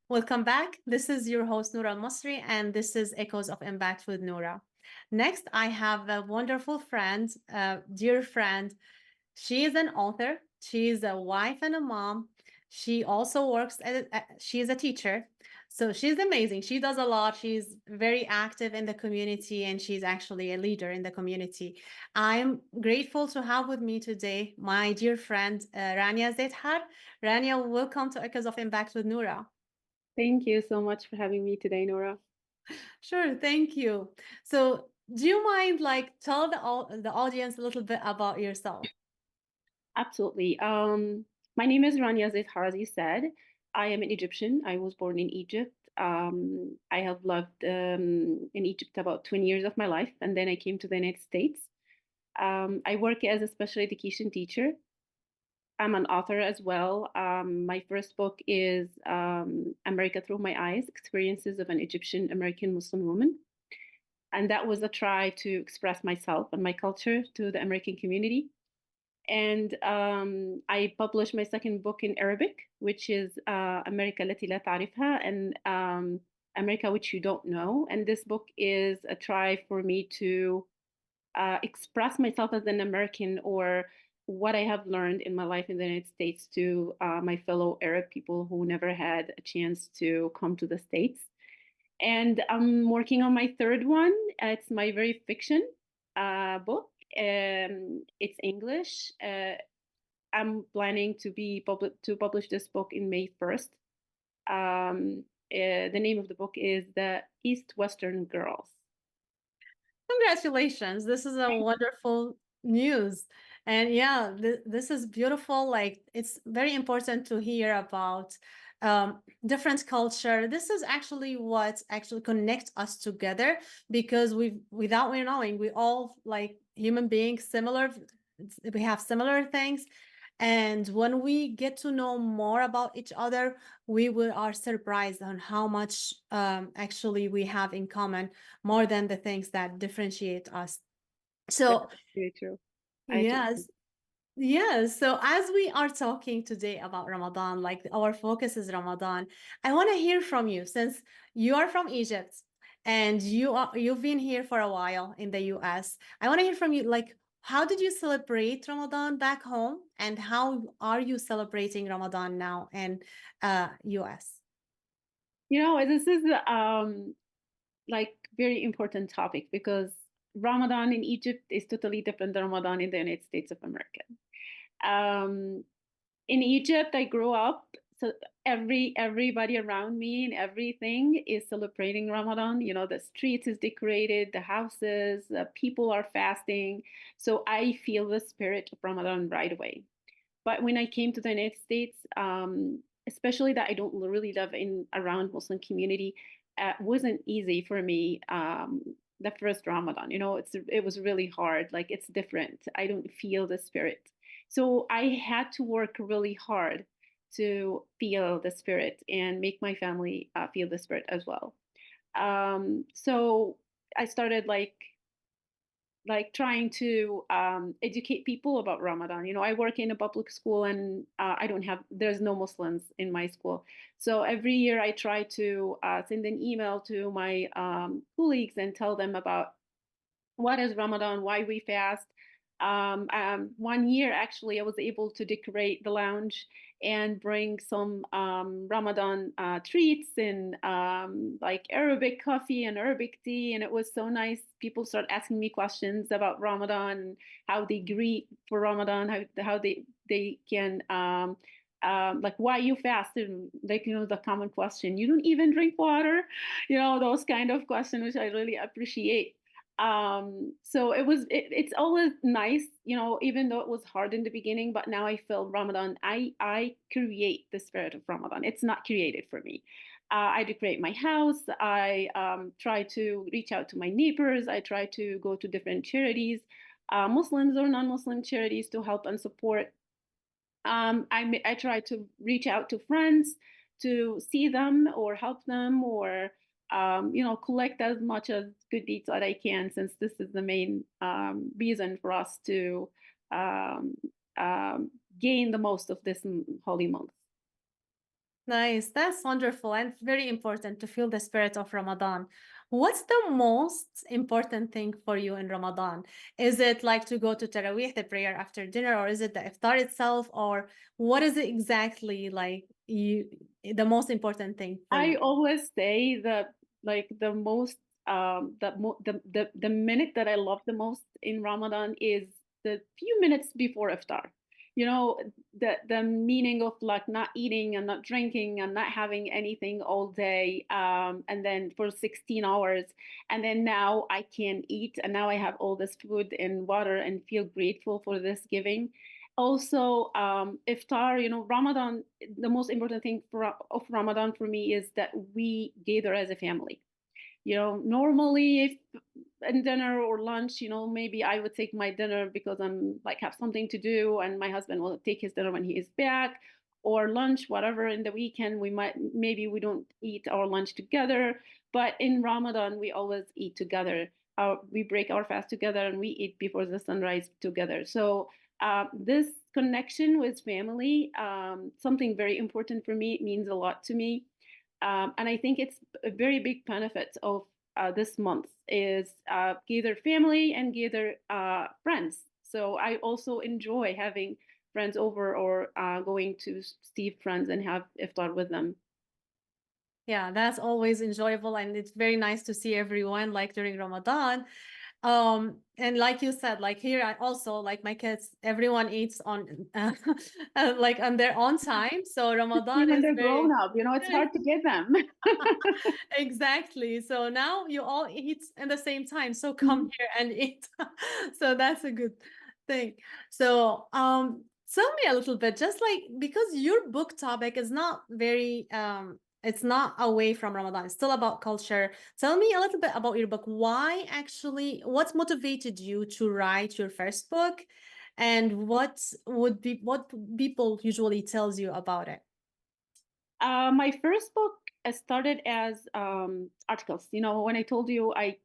Welcome back. This is your host, Noura Almasri, and this is Echoes of Impact with Noura. Next, I have a wonderful friend, dear friend. She is an author, she is a wife and a mom. She also works she is a teacher. So she's amazing. She does a lot. She's very active in the community and she's actually a leader in the community. I'm grateful to have with me today my dear friend, Rania Zeithar. Rania, welcome to Echoes of Impact with Noura. Thank you so much for having me today, Nora. Sure, thank you. So, do you mind like tell the audience a little bit about yourself? Absolutely. My name is Rania Zeithar, as you said. I am an Egyptian. I was born in Egypt. I have lived in Egypt about 20 years of my life, and then I came to the United States. I work as a special education teacher. I'm an author as well. My first book is America Through My Eyes, Experiences of an Egyptian American Muslim Woman. And that was a try to express myself and my culture to the American community. And I published my second book in Arabic, which is America التي لا تعرفها, and America which you don't know. And this book is a try for me to express myself as an American, or what I have learned in my life in the United States, to my fellow Arab people who never had a chance to come to the States. And I'm working on my third one. It's my very fiction book. It's English. I'm planning to publish this book in May 1st. The name of the book is The East Western Girls. Congratulations. This is a wonderful news. And yeah, this is beautiful. Like it's very important to hear about different culture. This is actually what actually connects us together because without we knowing, we all like human beings similar. We have similar things. And when we get to know more about each other, are surprised on how much actually we have in common more than the things that differentiate us. That's So, very true. I totally. yes, yes. So, as we are talking today about Ramadan, like our focus is Ramadan, I want to hear from you since you are from Egypt and you've been here for a while in the US. I want to hear from you, like, how did you celebrate Ramadan back home, and how are you celebrating Ramadan now in US? This is like very important topic, because Ramadan in Egypt is totally different than Ramadan in the United States of America. Um, in Egypt, I grew up, so everybody around me and everything is celebrating Ramadan. The streets is decorated, the houses, people are fasting. So I feel the spirit of Ramadan right away. But when I came to the United States, especially that I don't really live in around Muslim community, wasn't easy for me. The first Ramadan, it was really hard. Like, it's different. I don't feel the spirit, so I had to work really hard to feel the spirit and make my family feel the spirit as well. So I started like trying to educate people about Ramadan. I work in a public school, and there's no Muslims in my school. So every year I try to send an email to my colleagues and tell them about what is Ramadan, why we fast. One year, actually, I was able to decorate the lounge and bring some Ramadan treats and like Arabic coffee and Arabic tea. And it was so nice. People start asking me questions about Ramadan, how they greet for Ramadan, how they can like why you fasted, like the common question, you don't even drink water, those kind of questions, which I really appreciate. So it's always nice, even though it was hard in the beginning. But now I feel Ramadan, I create the spirit of Ramadan. It's not created for me. I decorate my house. I try to reach out to my neighbors. I try to go to different charities, Muslims or non-Muslim charities, to help and support. I try to reach out to friends to see them or help them, or collect as much as good deeds that I can, since this is the main reason for us to um, gain the most of this holy month. Nice. That's wonderful and very important to feel the spirit of Ramadan. What's the most important thing for you in Ramadan? Is it like to go to Taraweeh, the prayer after dinner, or is it the iftar itself, or what is it exactly like the most important thing for I you? always say that like the most the minute that I love the most in Ramadan is the few minutes before iftar. You know, the meaning of like not eating and not drinking and not having anything all day, and then for 16 hours, and then now I can eat, and now I have all this food and water and feel grateful for this giving. Also, iftar, you know, Ramadan, the most important thing of Ramadan for me is that we gather as a family. You know, normally if in dinner or lunch, you know, maybe I would take my dinner because I'm like have something to do, and my husband will take his dinner when he is back, or lunch, whatever. In the weekend, we might maybe we don't eat our lunch together, but in Ramadan we always eat together. We break our fast together and we eat before the sunrise together. So this connection with family, something very important for me. It means a lot to me, and I think it's a very big benefit of this month is gather family and gather friends. So I also enjoy having friends over or going to see friends and have iftar with them. Yeah, that's always enjoyable and it's very nice to see everyone like during Ramadan. And like you said, like here I also like my kids, everyone eats on like on their own time. So Especially Ramadan when is they're grown very up, you know, it's hard to get them. exactly. So now you all eat in the same time. So come Mhm. here and eat. So that's a good thing. So tell me a little bit, just like because your book topic is not very it's not away from Ramadan. It's still about culture. Tell me a little bit about your book. Why actually, what motivated you to write your first book? And what people usually tells you about it? My first book started as articles. You know, when I told you I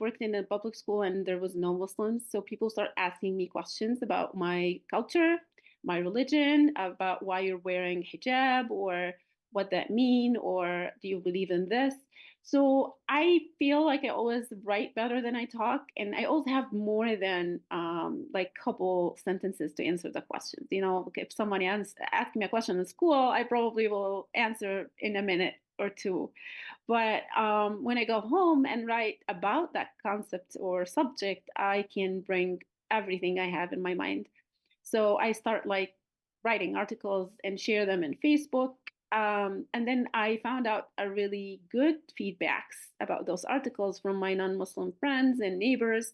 worked in a public school and there was no Muslims, so people start asking me questions about my culture, my religion, about why you're wearing hijab or what that mean, or do you believe in this? So I feel like I always write better than I talk, and I always have more than like couple sentences to answer the questions. You know, if someone asks me a question in school, I probably will answer in a minute or two. But when I go home and write about that concept or subject, I can bring everything I have in my mind. So I start like writing articles and share them in Facebook. And then I found out a really good feedbacks about those articles from my non-Muslim friends and neighbors,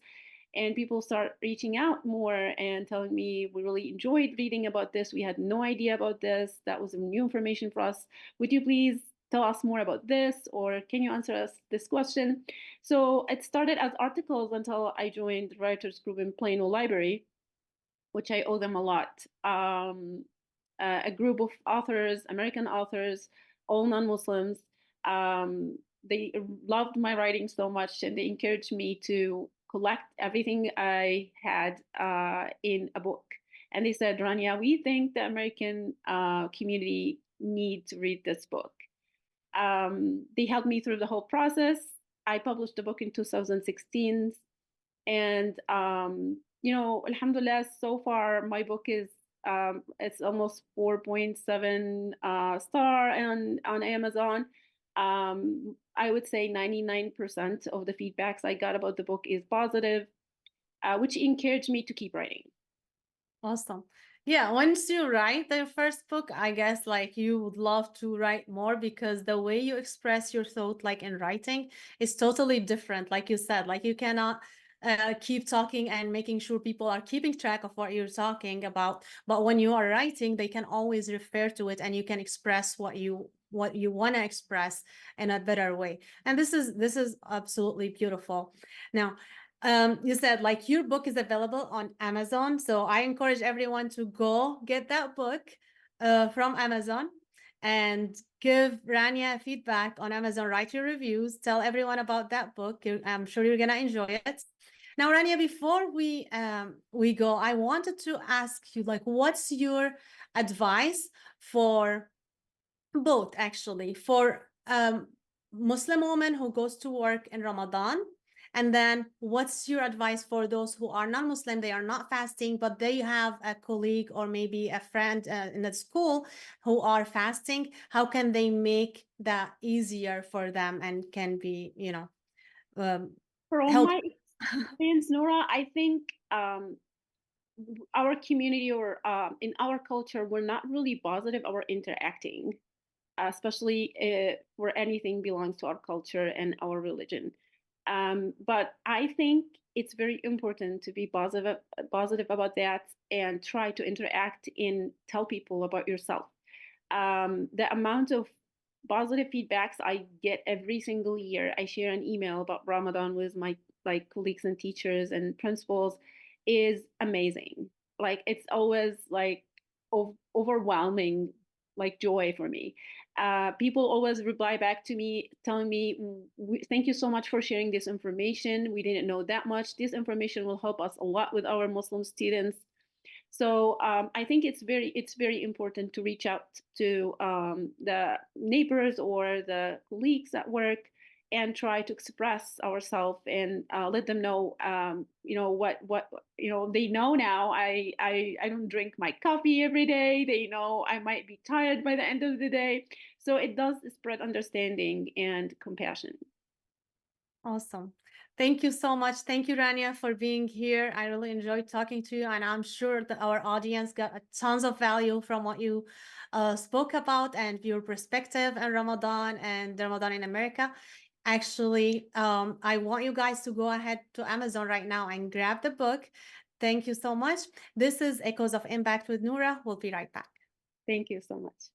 and people start reaching out more and telling me we really enjoyed reading about this, we had no idea about this, that was new information for us, would you please tell us more about this, or can you answer us this question? So it started as articles until I joined the writers group in Plano Library, which I owe them a lot. A group of authors, American authors, all non-Muslims. They loved my writing so much, and they encouraged me to collect everything I had in a book. And they said, Rania, we think the American community need to read this book. They helped me through the whole process. I published the book in 2016, and you know, alhamdulillah, so far my book is it's almost 4.7 star on Amazon. I would say 99% of the feedbacks I got about the book is positive, which encouraged me to keep writing. Awesome. Yeah, once you write the first book, I guess like you would love to write more because the way you express your thought, like in writing, is totally different. Like you said, like you cannot keep talking and making sure people are keeping track of what you're talking about. But when you are writing, they can always refer to it and you can express what you want to express in a better way. And this is absolutely beautiful. Now, you said like your book is available on Amazon, so I encourage everyone to go get that book from Amazon and give Rania feedback on Amazon. Write your reviews, tell everyone about that book. I'm sure you're gonna enjoy it. Now, Rania, before we go, I wanted to ask you like, what's your advice for Both actually. For Muslim woman who goes to work in Ramadan, and then what's your advice for those who are non-Muslim? They are not fasting, but they have a colleague or maybe a friend in the school who are fasting. How can they make that easier for them and can be, um, From help? my experience, Nora, I think our community or in our culture, we're not really positive about interacting, especially where anything belongs to our culture and our religion. But I think it's very important to be positive about that and try to interact and tell people about yourself. The amount of positive feedbacks I get every single year, I share an email about Ramadan with my like colleagues and teachers and principals, is amazing. Like it's always like overwhelming, like joy for me. People always reply back to me telling me, thank you so much for sharing this information. We didn't know that much. This information will help us a lot with our Muslim students. So I think it's very important to reach out to the neighbors or the colleagues at work and try to express ourselves and let them know what they know now. I don't drink my coffee every day. They know I might be tired by the end of the day. So it does spread understanding and compassion. Awesome. Thank you so much. Thank you, Rania, for being here. I really enjoyed talking to you, and I'm sure that our audience got tons of value from what you spoke about and your perspective in Ramadan and Ramadan in America. Actually, I want you guys to go ahead to Amazon right now and grab the book. Thank you so much. This is Echoes of Impact with Noura. We'll be right back. Thank you so much.